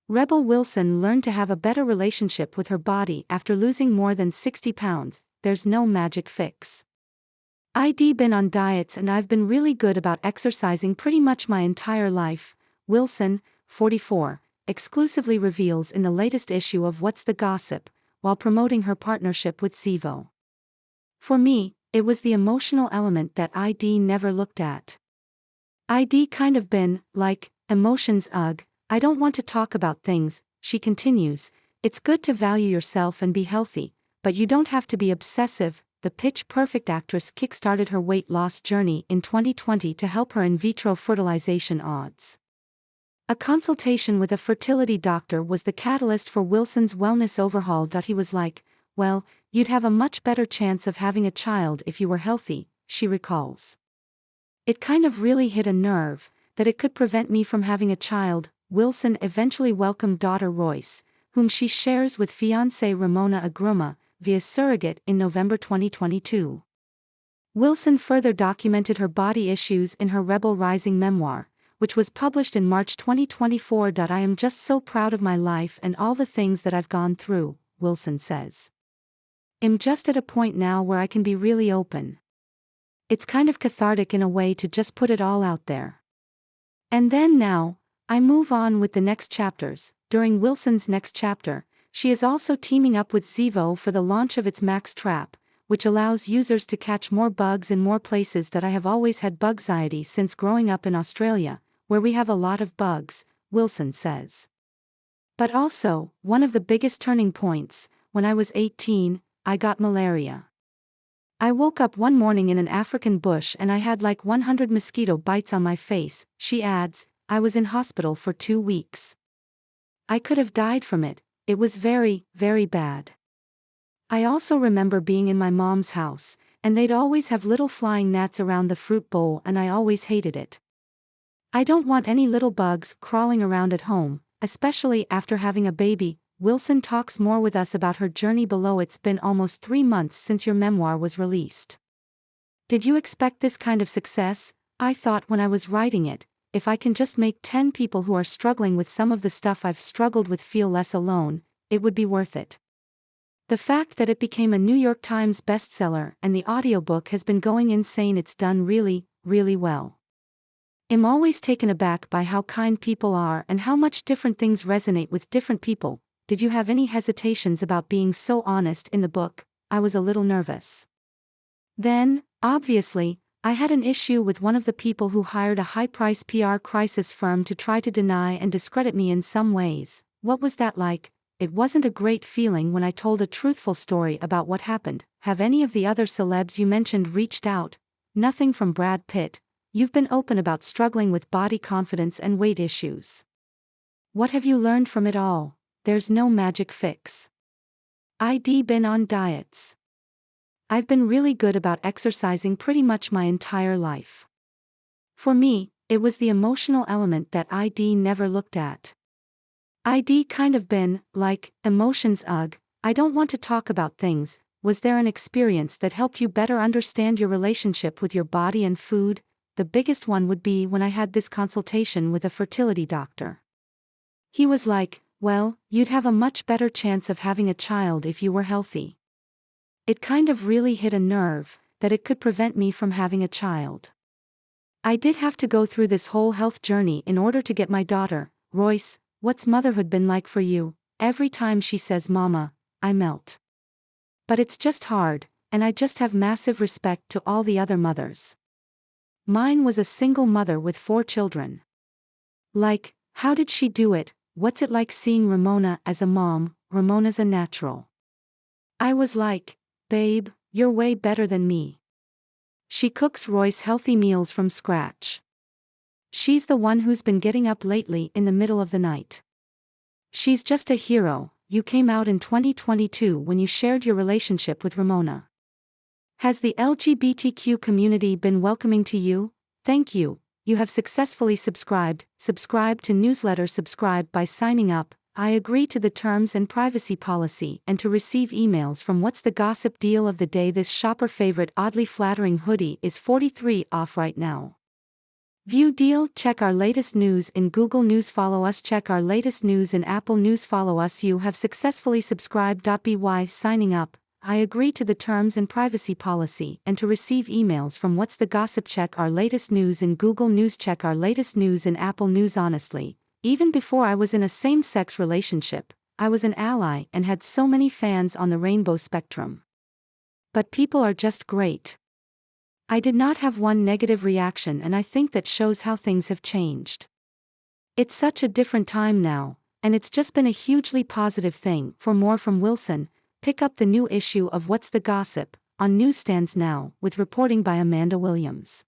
Rebel Wilson learned to have a better relationship with her body after losing more than 60 pounds. There's no magic fix. I'd been on diets and I've been really good about exercising pretty much my entire life, Wilson, 44, exclusively reveals in the latest issue of What's the Gossip, while promoting her partnership with Zevo. For me, it was the emotional element that I'd never looked at. I'd kind of been, like, emotions. I don't want to talk about things, she continues. It's good to value yourself and be healthy, but you don't have to be obsessive. The Pitch Perfect actress kickstarted her weight loss journey in 2020 to help her in vitro fertilization odds. A consultation with a fertility doctor was the catalyst for Wilson's wellness overhaul. He was like, well, you'd have a much better chance of having a child if you were healthy, she recalls. It kind of really hit a nerve, that it could prevent me from having a child. Wilson eventually welcomed daughter Royce, whom she shares with fiancée Ramona Agruma, via surrogate in November 2022. Wilson further documented her body issues in her Rebel Rising memoir, which was published in March 2024. I am just so proud of my life and all the things that I've gone through, Wilson says. I'm just at a point now where I can be really open. It's kind of cathartic in a way to just put it all out there. And then now, I move on with the next chapters. During Wilson's next chapter, she is also teaming up with Zevo for the launch of its Max Trap, which allows users to catch more bugs in more places. I have always had bugxiety since growing up in Australia, where we have a lot of bugs, Wilson says. But also, one of the biggest turning points, when I was 18, I got malaria. I woke up one morning in an African bush and I had like 100 mosquito bites on my face, she adds. I was in hospital for 2 weeks. I could have died from it. It was very, very bad. I also remember being in my mom's house, and they'd always have little flying gnats around the fruit bowl and I always hated it. I don't want any little bugs crawling around at home, especially after having a baby. Wilson talks more with us about her journey below. It's been almost 3 months since your memoir was released. Did you expect this kind of success? I thought when I was writing it, if I can just make 10 people who are struggling with some of the stuff I've struggled with feel less alone, it would be worth it. The fact that it became a New York Times bestseller and the audiobook has been going insane. It's done really, really well. I'm always taken aback by how kind people are and how much different things resonate with different people. Did you have any hesitations about being so honest in the book? I was a little nervous. Then, obviously, I had an issue with one of the people who hired a high-price PR crisis firm to try to deny and discredit me in some ways. What was that like? It wasn't a great feeling when I told a truthful story about what happened. Have any of the other celebs you mentioned reached out? Nothing from Brad Pitt. You've been open about struggling with body confidence and weight issues. What have you learned from it all? There's no magic fix. I'd been on diets. I've been really good about exercising pretty much my entire life. For me, it was the emotional element that I'd never looked at. I'd kind of been, like, emotions. I don't want to talk about things. Was there an experience that helped you better understand your relationship with your body and food? The biggest one would be when I had this consultation with a fertility doctor. He was like, well, you'd have a much better chance of having a child if you were healthy. It kind of really hit a nerve, that it could prevent me from having a child. I did have to go through this whole health journey in order to get my daughter. Royce, what's motherhood been like for you? Every time she says mama, I melt. But it's just hard, and I just have massive respect to all the other mothers. Mine was a single mother with 4 children. Like, how did she do it? What's it like seeing Ramona as a mom? Ramona's a natural. I was like, babe, you're way better than me. She cooks Royce healthy meals from scratch. She's the one who's been getting up lately in the middle of the night. She's just a hero. You came out in 2022 when you shared your relationship with Ramona. Has the LGBTQ community been welcoming to you? Thank you. You have successfully subscribed. Subscribe to newsletter. Subscribe by signing up. I agree to the terms and privacy policy and to receive emails from What's the Gossip deal of the day. This shopper favorite oddly flattering hoodie is 43% off right now. View deal, check our latest news in Google News, follow us, check our latest news in Apple News, follow us. You have successfully subscribed. By signing up, I agree to the terms and privacy policy and to receive emails from What's the Gossip. Check our latest news in Google News, check our latest news in Apple News. Honestly, even before I was in a same-sex relationship, I was an ally and had so many fans on the rainbow spectrum. But people are just great. I did not have one negative reaction, and I think that shows how things have changed. It's such a different time now, and it's just been a hugely positive thing. For more from Wilson, pick up the new issue of What's the Gossip on newsstands now, with reporting by Amanda Williams.